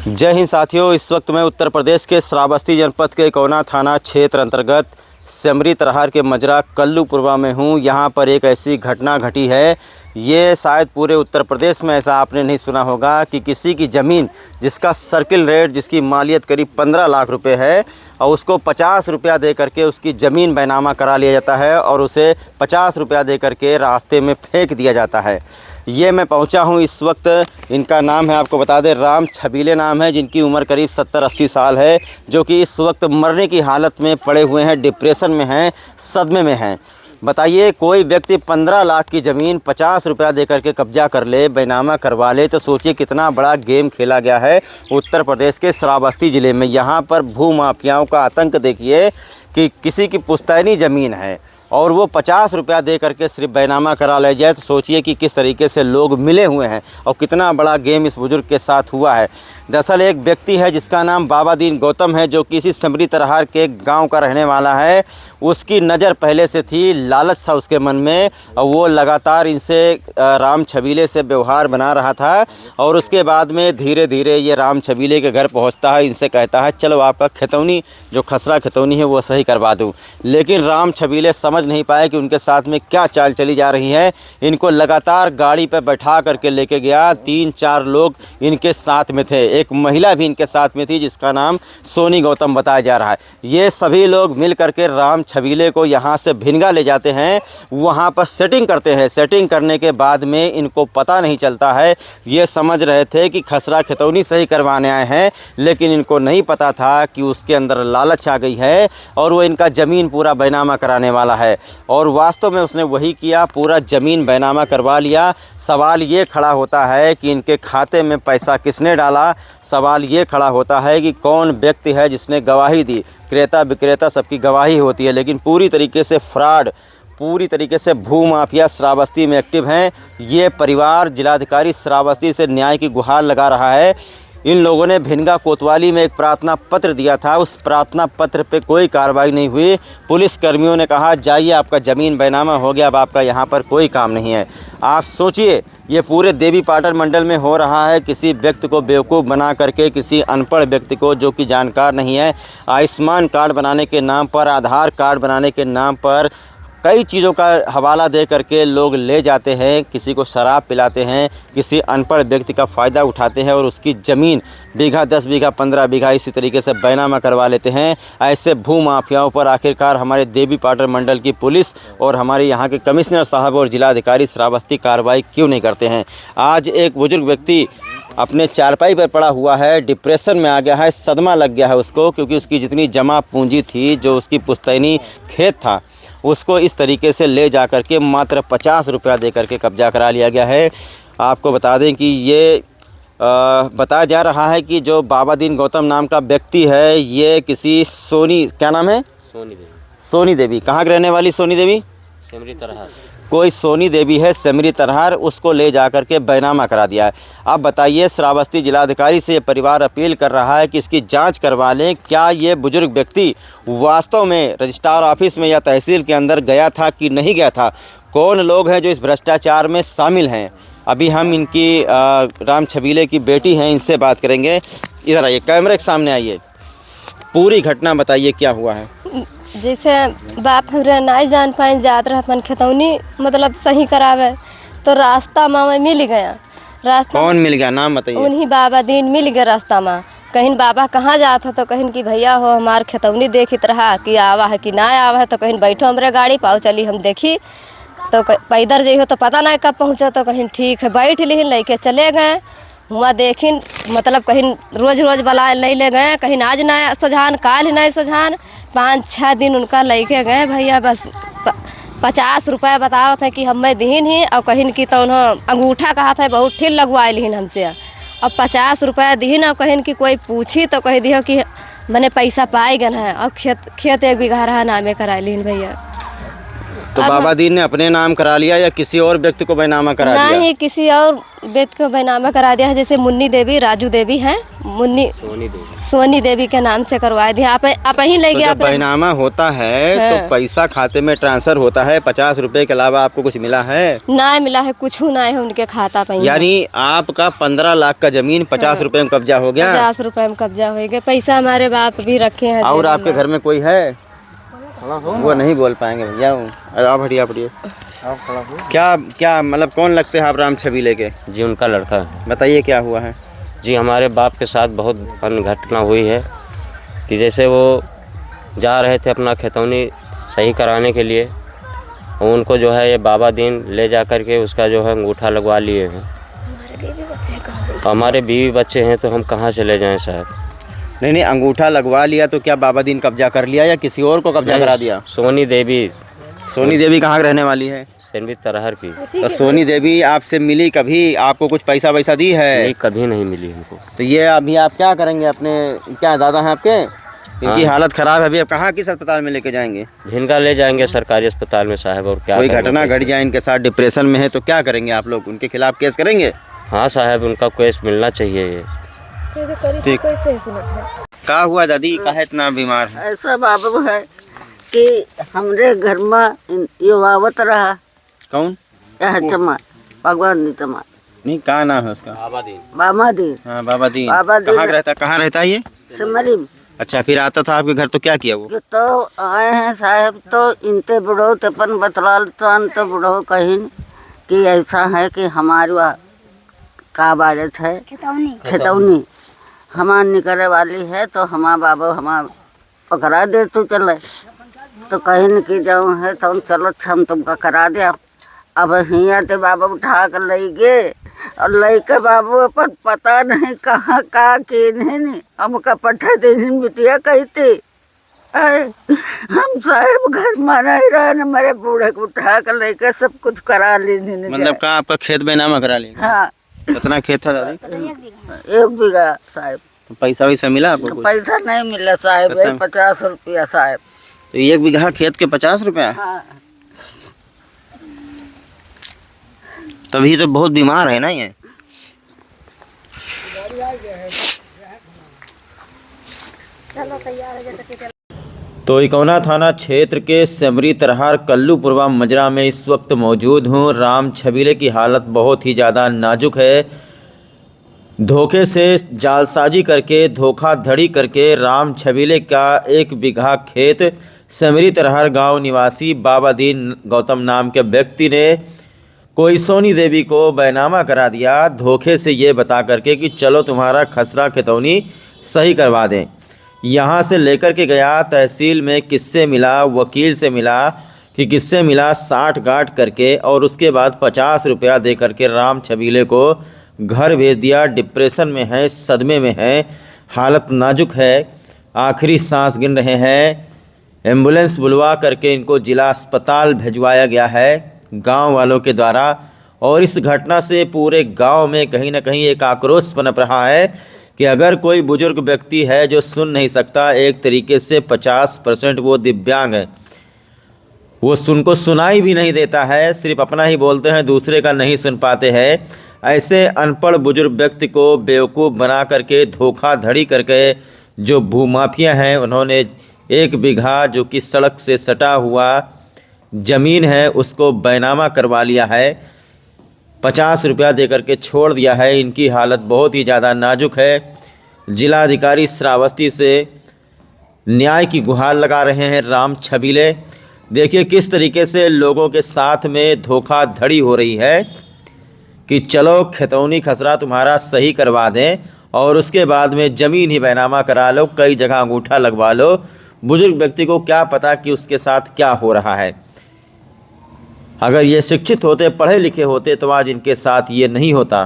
जय हिंद साथियों। इस वक्त मैं उत्तर प्रदेश के श्रावस्ती जनपद के कोना थाना क्षेत्र अंतर्गत सेमरी तरहार के मजरा कल्लूपुरवा में हूँ। यहाँ पर एक ऐसी घटना घटी है, ये शायद पूरे उत्तर प्रदेश में ऐसा आपने नहीं सुना होगा कि किसी की ज़मीन जिसका सर्किल रेट, जिसकी मालियत करीब 15 लाख रुपए है और उसको 50 रुपया दे करके उसकी ज़मीन बैनामा करा लिया जाता है और उसे 50 रुपया दे करके रास्ते में फेंक दिया जाता है। ये मैं पहुंचा हूं इस वक्त। इनका नाम है, आपको बता दें, राम छबीले नाम है, जिनकी उम्र करीब 70-80 साल है, जो कि इस वक्त मरने की हालत में पड़े हुए हैं, डिप्रेशन में हैं, सदमे में हैं। बताइए, कोई व्यक्ति 15 लाख की ज़मीन 50 रुपया दे करके कब्जा कर ले, बैनामा करवा ले, तो सोचिए कितना बड़ा गेम खेला गया है उत्तर प्रदेश के श्रावस्ती ज़िले में। यहाँ पर भू माफियाओं का आतंक देखिए कि किसी की पुश्तैनी ज़मीन है और वो 50 रुपया दे करके सिर्फ बैनामा करा ले जाए, तो सोचिए कि किस तरीके से लोग मिले हुए हैं और कितना बड़ा गेम इस बुजुर्ग के साथ हुआ है। दरअसल एक व्यक्ति है जिसका नाम बाबा दीन गौतम है, जो कि इसी सेमरी तरहार के गांव का रहने वाला है। उसकी नज़र पहले से थी, लालच था उसके मन में और वो लगातार इनसे राम छबीले से व्यवहार बना रहा था। और उसके बाद में धीरे धीरे ये राम छबीले के घर पहुँचता है, इनसे कहता है चलो आपका खतौनी, जो खसरा खतौनी है वो सही करवा दूँ। लेकिन राम छबीले समझ नहीं पाए कि उनके साथ में क्या चाल चली जा रही है। इनको लगातार गाड़ी पर बैठा करके लेके गया। 3-4 लोग इनके साथ में थे, एक महिला भी इनके साथ में थी जिसका नाम सोनी गौतम बताया जा रहा है। ये सभी लोग मिल करके राम छबीले को यहाँ से भिनगा ले जाते हैं, वहाँ पर सेटिंग करते हैं। सेटिंग करने के बाद में इनको पता नहीं चलता है, ये समझ रहे थे कि खसरा खतौनी सही करवाने आए हैं, लेकिन इनको नहीं पता था कि उसके अंदर लालच आ गई है और वो इनका ज़मीन पूरा बैनामा कराने वाला है। और वास्तव में उसने वही किया, पूरा ज़मीन बैनामा करवा लिया। सवाल ये खड़ा होता है कि इनके खाते में पैसा किसने डाला। सवाल ये खड़ा होता है कि कौन व्यक्ति है जिसने गवाही दी। क्रेता विक्रेता सबकी गवाही होती है, लेकिन पूरी तरीके से फ्रॉड, पूरी तरीके से भू माफिया श्रावस्ती में एक्टिव हैं। ये परिवार जिलाधिकारी श्रावस्ती से न्याय की गुहार लगा रहा है। इन लोगों ने भिनगा कोतवाली में एक प्रार्थना पत्र दिया था, उस प्रार्थना पत्र पे कोई कार्रवाई नहीं हुई। पुलिस कर्मियों ने कहा जाइए आपका ज़मीन बैनामा हो गया, अब आपका यहाँ पर कोई काम नहीं है। आप सोचिए, ये पूरे देवी पाटन मंडल में हो रहा है। किसी व्यक्ति को बेवकूफ़ बना करके, किसी अनपढ़ व्यक्ति को जो कि जानकार नहीं है, आयुष्मान कार्ड बनाने के नाम पर, आधार कार्ड बनाने के नाम पर कई चीज़ों का हवाला दे करके लोग ले जाते हैं। किसी को शराब पिलाते हैं, किसी अनपढ़ व्यक्ति का फ़ायदा उठाते हैं और उसकी ज़मीन बीघा 10 बीघा 15 बीघा इसी तरीके से बैनामा करवा लेते हैं। ऐसे भू माफियाओं पर आखिरकार हमारे देवी पाटन मंडल की पुलिस और हमारे यहाँ के कमिश्नर साहब और जिलाधिकारी श्रावस्ती कार्रवाई क्यों नहीं करते हैं। आज एक बुजुर्ग व्यक्ति अपने चारपाई पर पड़ा हुआ है, डिप्रेशन में आ गया है, सदमा लग गया है उसको, क्योंकि उसकी जितनी जमा पूंजी थी, जो उसकी पुश्तैनी खेत था, उसको इस तरीके से ले जा कर के मात्र 50 रुपया दे करके कब्जा करा लिया गया है। आपको बता दें कि ये बताया जा रहा है कि जो बाबा दीन गौतम नाम का व्यक्ति है, ये किसी सोनी, क्या नाम है, सोनी देवी। कहाँ के रहने वाली सोनी देवी? सेमरी तरहार। कोई सोनी देवी है सेमरी तरहार, उसको ले जा कर के बैनामा करा दिया है। अब बताइए, श्रावस्ती जिलाधिकारी से ये परिवार अपील कर रहा है कि इसकी जांच करवा लें, क्या ये बुजुर्ग व्यक्ति वास्तव में रजिस्ट्रार ऑफिस में या तहसील के अंदर गया था कि नहीं गया था। कौन लोग हैं जो इस भ्रष्टाचार में शामिल हैं। अभी हम इनकी राम छबीले की बेटी हैं, इनसे बात करेंगे। इधर आइए, कैमरे के सामने आइए, पूरी घटना बताइए क्या हुआ है। जैसे बाप हमरा नहीं जान पाए, जात रहा अपन खतौनी मतलब सही करावे, तो रास्ता में मिल गया। रास्ता कौन मिल गया, नाम बताइए। उन्हीं बाबा दीन मिल गया रास्ता में। कहीं बाबा कहाँ जाता, तो कहीं कि भैया हो हमार खतौनी देखित रहा कि आवा है कि ना आवा है, तो कहीं बैठो हमारे गाड़ी पाओ चली हम देखी, तो पैदल जइहो तो पता नहीं कब पहुँचा, तो कहीं ठीक है बैठ ली, लेके चले गए। हुआ देखिन मतलब कहीं रोज़ रोज़ बला ले ले गए, कहीं आज ना सुझान, काल ही नहीं सुझान। 5-6 दिन उनका लेके गए भैया, बस 50 रुपया बताओ थे कि हमें दीन ही, और कहीं की तो उन्होंने अंगूठा कहा था बहुत ठीक लगवाए लीन हमसे। अब 50 रुपया दीन, और कहीं की कोई पूछी तो कह दियो कि मैंने पैसा पाए गए हैं, और खेत 1 बीघा रहा नामे कराए लीन भैया। तो अब बाबा दीन ने अपने नाम करा लिया या किसी और व्यक्ति को बैनामा करा ना दिया? ही किसी और व्यक्ति को बैनामा करा दिया है। जैसे मुन्नी देवी, राजू देवी हैं, सोनी देवी के नाम से करवा दिया। आप ही ले तो गया जब बैनामा होता है हाँ। तो पैसा खाते में ट्रांसफर होता है, 50 रुपए के अलावा आपको कुछ मिला है? ना मिला है, कुछ ना है उनके खाता पे। यानी आपका 15 लाख का जमीन 50 रुपए में कब्जा हो गया? 50 रुपए में कब्जा हो गया। पैसा हमारे बाप भी रखे हैं। और आपके घर में कोई है? वो नहीं बोल पाएंगे भैया। आप हटिए, आप हटिए। क्या क्या मतलब कौन लगते हैं आप राम छबीले के? जी उनका लड़का है। बताइए क्या हुआ है? जी हमारे बाप के साथ बहुत घटना हुई है कि जैसे वो जा रहे थे अपना खेतौनी सही कराने के लिए, और उनको जो है ये बाबा दीन ले जा कर के उसका जो है अंगूठा लगवा लिए हैं। हमारे बीवी बच्चे हैं तो हम कहाँ से ले जाएं साहब? नहीं, अंगूठा लगवा लिया तो क्या बाबा दीन कब्जा कर लिया या किसी और को कब्जा करा दिया? सोनी देवी। सोनी देवी कहाँ रहने वाली है? सेमरी तरहर की। तो सोनी देवी आपसे मिली कभी? आपको कुछ पैसा वैसा दी है? नहीं, कभी नहीं मिली हमको। तो ये अभी आप क्या करेंगे? अपने क्या दादा हैं आपके? इनकी हालत खराब है, अभी आप कहाँ किस अस्पताल में लेके जाएंगे? भिनगा ले जाएंगे सरकारी अस्पताल में साहब। और क्या कोई घटना घट जाए इनके साथ, डिप्रेशन में है, तो क्या करेंगे आप लोग? उनके खिलाफ केस करेंगे? हाँ साहब, उनका केस मिलना चाहिए ये। ठीक। क्या हुआ दादी, काहे इतना बीमार है? ऐसा बाबू है कि हमरे घर में ये आवत रहा। कौन? यह चमा भगवान दी चमा। नहीं, क्या नाम है उसका? बाबा दीन। बाबा दी। हाँ, बाबा दीन। बाबा दीन। कहाँ रहता है ये? सिमरी। अच्छा, फिर आता था आपके घर तो क्या किया वो? ये तो आए हैं साहब, तो इनते बुढ़ो तपन बतलाल तो बुढ़ो कहीं कि ऐसा है कि हमारी का बाजत है खेतौनी हमार निकले वाली है, तो हमारा बाबा हमार पकड़ा दे तो चले। तो कहीं की जाऊँ है तो चलो हम तुमका करा दिया। अब हियाँ ते बाबा उठा कर ले गए, और लैके बाबू अपन पता नहीं कहाँ का के नहीं हमका पठा देनी बिटिया कहती। हम साहब घर में नहीं रहे न, मेरे बूढ़े को उठा कर लेके सब कुछ करा लेने। मतलब का आपका खेत बैनामा करा लिया? हाँ। कितना खेत था दादी? 1 बीघा साहब। तो पैसा वैसा मिला आपको कुछ? पैसा नहीं मिला साहब, 50 रुपया साहब। तो 1 बीघा खेत के 50 रुपया? हाँ। तभी तो बहुत बीमार है ना ये। तो इकौना थाना क्षेत्र के सेमरी तरहार कल्लूपुरवा मजरा में इस वक्त मौजूद हूँ। राम छबीले की हालत बहुत ही ज़्यादा नाजुक है। धोखे से जालसाजी करके, धोखाधड़ी करके राम छबीले का 1 बीघा खेत सेमरी तरहार गांव निवासी बाबा दीन गौतम नाम के व्यक्ति ने कोई सोनी देवी को बैनामा करा दिया, धोखे से ये बता करके कि चलो तुम्हारा खसरा खितौनी सही करवा दें। यहाँ से लेकर के गया तहसील में, किससे मिला? वकील से मिला कि किससे मिला, 60 गांठ करके, और उसके बाद 50 रुपया दे करके राम छबीले को घर भेज दिया। डिप्रेशन में है, सदमे में है, हालत नाजुक है, आखिरी सांस गिन रहे हैं। एम्बुलेंस बुलवा करके इनको जिला अस्पताल भिजवाया गया है गांव वालों के द्वारा। और इस घटना से पूरे गांव में कहीं ना कहीं एक आक्रोश पनप रहा है कि अगर कोई बुजुर्ग व्यक्ति है जो सुन नहीं सकता, एक तरीके से 50% वो दिव्यांग है, वो सुनाई भी नहीं देता है, सिर्फ अपना ही बोलते हैं, दूसरे का नहीं सुन पाते हैं। ऐसे अनपढ़ बुजुर्ग व्यक्ति को बेवकूफ़ बना करके, धोखाधड़ी करके जो भूमाफिया हैं, उन्होंने 1 बीघा जो कि सड़क से सटा हुआ ज़मीन है उसको बैनामा करवा लिया है, 50 रुपया दे करके छोड़ दिया है। इनकी हालत बहुत ही ज़्यादा नाजुक है। जिलाधिकारी श्रावस्ती से न्याय की गुहार लगा रहे हैं राम छबीले। देखिए किस तरीके से लोगों के साथ में धोखाधड़ी हो रही है कि चलो खितौनी खसरा तुम्हारा सही करवा दें, और उसके बाद में ज़मीन ही बैनामा करा लो, कई जगह अंगूठा लगवा लो। बुजुर्ग व्यक्ति को क्या पता कि उसके साथ क्या हो रहा है। अगर ये शिक्षित होते, पढ़े लिखे होते, तो आज इनके साथ ये नहीं होता।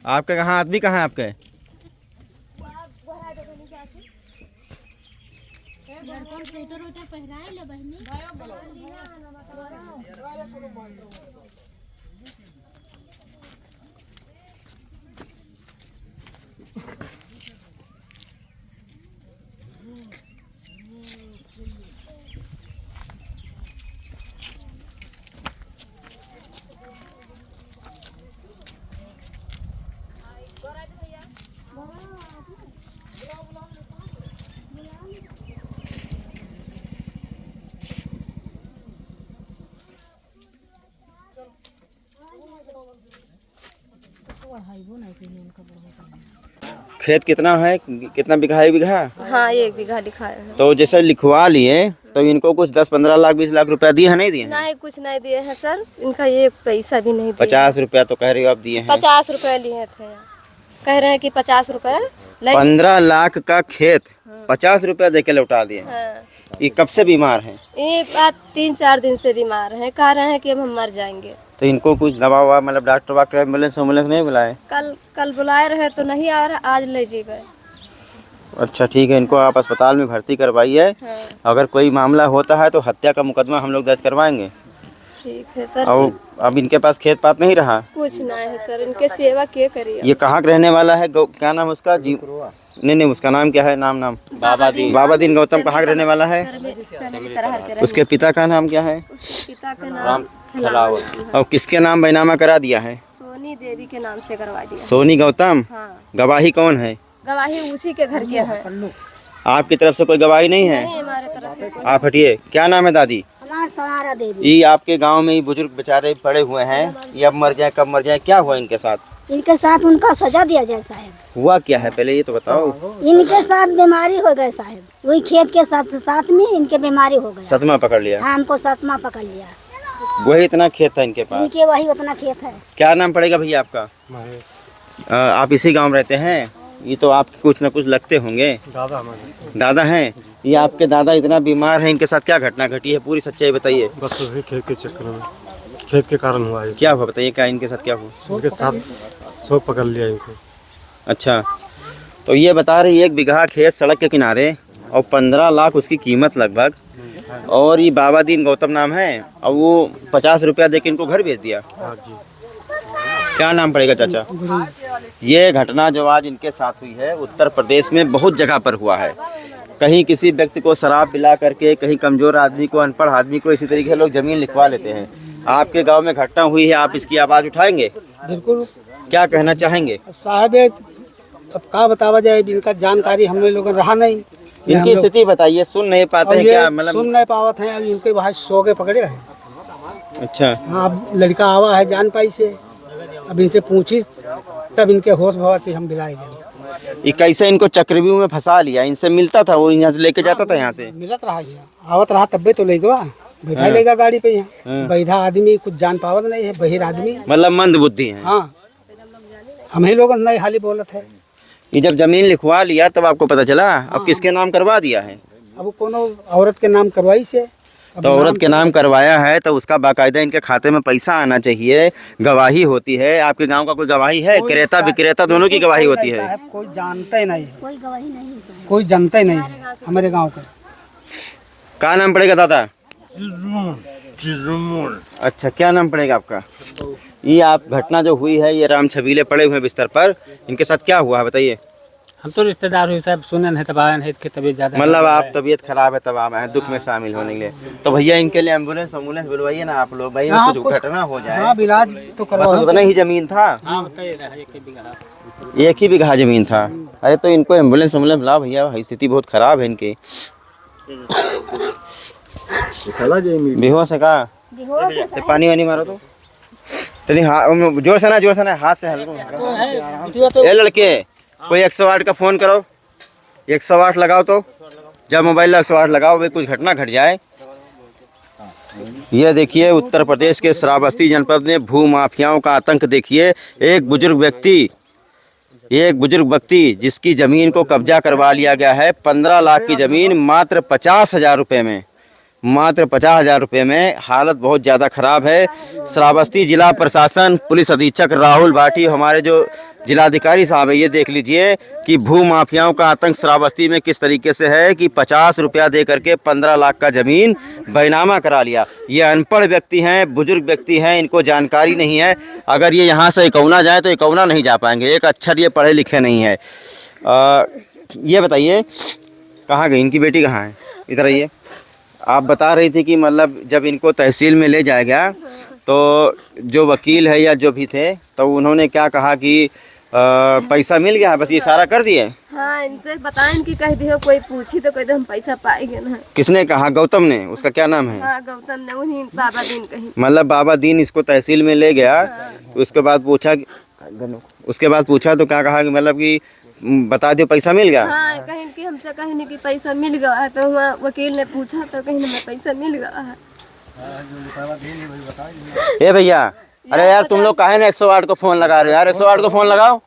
आपके कहाँ आदमी कहाँ है आपके? खेत कितना है, कितना बीघा है? बीघा? हाँ 1 बीघा लिखा है। तो जैसे लिखवा लिए तो इनको कुछ 10-15 लाख 20 लाख रुपया दिए हैं, नहीं दिए हैं? नहीं कुछ नहीं दिए हैं सर, इनका 1 पैसा भी नहीं दिए। 50 रुपया तो कह रही हो आप दिए हैं? 50 रुपए लिए थे, कह रहे हैं कि 50 रुपए 15 लाख का खेत 50 रुपया दे के लौटा दिए। हाँ। ये कब से बीमार हैं? ये बात 3-4 दिन से बीमार हैं, कह रहे हैं कि अब हम मर जाएंगे। तो इनको कुछ दवा ववा मतलब डॉक्टर वाक्टर एम्बुलेंस नहीं बुलाए? कल बुलाए रहे तो नहीं आ रहा, आज ले जीवे। अच्छा ठीक है, इनको आप अस्पताल में भर्ती करवाइए। हाँ। अगर कोई मामला होता है तो हत्या का मुकदमा हम लोग दर्ज करवाएंगे। ठीक है सर। और अब इनके पास खेत पात नहीं रहा? कुछ नहीं है सर, इनके सेवा क्या करिए। ये कहाँ का रहने वाला है? क्या नाम उसका? नहीं उसका नाम क्या है? नाम बाबा दीन गौतम कहाँ का रहने वाला है? उसके पिता का नाम क्या है? पिता का नाम और किसके नाम बैनामा करा दिया है? सोनी देवी के नाम से करवा दिया। सोनी गौतम? हाँ। गवाही कौन है? गवाही उसी के घर के है। आपकी तरफ से कोई गवाही नहीं है? नहीं हमारे तरफ से कोई। आप हटिए। क्या नाम है दादी? सवारा देवी। ये आपके गांव में ये बुजुर्ग बेचारे पड़े हुए हैं, ये अब मर जाए, कब मर जाए, क्या हुआ इनके साथ? इनके साथ उनका सजा दिया जाए साहब। हुआ क्या है पहले ये तो बताओ। इनके साथ बीमारी हो गए साहब, वही खेत के साथ में इनके बीमारी हो गया। सतमा पकड़ लिया? हाँ हमको सतमा पकड़ लिया। वही इतना खेत था इनके पास? इनके वही उतना खेत है। क्या नाम पड़ेगा भैया आपका? महेश। आप इसी गांव में रहते हैं? ये तो आप कुछ न कुछ लगते होंगे। दादा हैं? ये आपके दादा इतना बीमार है, इनके साथ क्या घटना घटी है, पूरी सच्चाई बताइए। बस वही खेत के चक्कर में, खेत के कारण हुआ है। क्या हुआ बताइए, क्या इनके साथ क्या हुआ? इनके साथ सो पकड़ लिया इनको। अच्छा, तो ये बता रही 1 बीघा खेत सड़क के किनारे और 15 लाख उसकी कीमत लगभग, और ये बाबा दीन गौतम नाम है, और वो 50 रुपया दे के इनको घर भेज दिया। हाँ जी। क्या नाम पड़ेगा चाचा? ये घटना जो आज इनके साथ हुई है उत्तर प्रदेश में बहुत जगह पर हुआ है। कहीं किसी व्यक्ति को शराब पिला करके, कहीं कमजोर आदमी को, अनपढ़ आदमी को, इसी तरीके से लोग जमीन लिखवा लेते हैं। आपके गांव में घटना हुई है, आप इसकी आवाज़ उठाएंगे? बिल्कुल। क्या कहना चाहेंगे? साहब अब क्या बतावा जाए, इनका जानकारी हमने लोगों रहा नहीं। इनकी स्थिति बताइए, सुन नहीं पाते हैं क्या? मतलब सुन नहीं पावत हैं, अब इनके वहाँ सो के पकड़े हैं। अच्छा। हाँ अब लड़का आवा है जान पाई से, अब इनसे पूछी तब इनके होश भवा कि हम दिलाए गए। ये कैसे इनको चक्रव्यूह में फंसा लिया? इनसे मिलता था, वो यहाँ से लेके जाता था, यहाँ से मिलत रहा है, आवत रहा तब भी तो ले गवा, बैठा लेगा गाड़ी पे। यहाँ बैठा आदमी कुछ जान पावत नहीं है, बहिर आदमी मतलब मंद बुद्धि है। हाँ हम ही लोग नहीं हाली बोलत है। ये जब जमीन लिखवा लिया तब आपको पता चला? अब किसके नाम करवा दिया है? अब कोनो औरत के नाम करवाई से। तो औरत के नाम करवाया है तो उसका बाकायदा इनके खाते में पैसा आना चाहिए, गवाही होती है। आपके गांव का कोई गवाही है? क्रेता विक्रेता दोनों की गवाही होती है। कोई जानता ही नहीं है, कोई गवाही नहीं है, कोई जानता ही नहीं है हमारे गांव का। क्या नाम पड़ेगा दादा? अच्छा, क्या नाम पड़ेगा आपका? ये आप घटना जो हुई है, ये राम छबीले पड़े हुए बिस्तर पर, इनके साथ क्या हुआ है बताइए? हम तो रिश्तेदार हुए साहब, सुने नहीं तब आए हैं कि तबीयत ज़्यादा, मतलब आप तबीयत खराब है तब आप आए दुख में शामिल होने के लिए। तो भैया इनके लिए एम्बुलेंस बुलवाइए ना आप लोग भाई, कुछ घटना हो जाए। हाँ इलाज तो करवाओ। उतना ही जमीन था? हाँ बताइए रहा 1 बीघा, 1 ही बीघा जमीन था। अरे तो इनको एम्बुलेंस बुलाओ भैया, स्थिति बहुत खराब है इनकी। बेहोश है का? तो पानी वानी मारो तो जोर से ना, हाथ से हल्का। ये लड़के कोई 108 का फ़ोन करो, 108 लगाओ। तो जब मोबाइल 108 लगाओ भाई, कुछ घटना घट जाए। यह देखिए उत्तर प्रदेश के श्रावस्ती जनपद में भू माफियाओं का आतंक देखिए। एक बुजुर्ग व्यक्ति जिसकी ज़मीन को कब्जा करवा लिया गया है, 15 लाख की ज़मीन मात्र 50,000 रुपये में। मात्र 50,000 रुपये में। हालत बहुत ज़्यादा ख़राब है। श्रावस्ती जिला प्रशासन, पुलिस अधीक्षक राहुल भाटी, हमारे जो जिलाधिकारी साहब है, ये देख लीजिए कि भू माफियाओं का आतंक श्रावस्ती में किस तरीके से है कि 50 रुपया दे करके 15 लाख का ज़मीन बैनामा करा लिया। ये अनपढ़ व्यक्ति हैं, बुजुर्ग व्यक्ति हैं, इनको जानकारी नहीं है। अगर ये यहाँ से इकौना जाए तो इकौना नहीं जा पाएंगे, एक अक्षर ये पढ़े लिखे नहीं है। ये बताइए कहाँ गई इनकी बेटी, कहाँ है? इधर आइए। आप बता रही थी कि मतलब जब इनको तहसील में ले जाया गया तो जो वकील है या जो भी थे तो उन्होंने क्या कहा कि पैसा मिल गया है, बस ये सारा कर दिए। हाँ, इनसे बताएं कि कह दियो, कोई पूछी तो कह दो हम पैसा पाएंगे ना। किसने कहा? गौतम ने? उसका क्या नाम है? हाँ, गौतम ने, उन्हीं बाबा दीन कहीं। मतलब बाबा दीन इसको तहसील में ले गया। तो उसके बाद पूछा तो क्या कहा कि मतलब कि बता दो पैसा मिल गया। हाँ, कहीं कि हमसे कहीं कि पैसा मिल गया है, तो वहाँ वकील ने पूछा तो कहीं हमें पैसा मिल गया है। ए भैया, अरे यार तुम लोग काहे ना 108 को फ़ोन लगा रहे हो यार? 108 को फ़ोन लगाओ।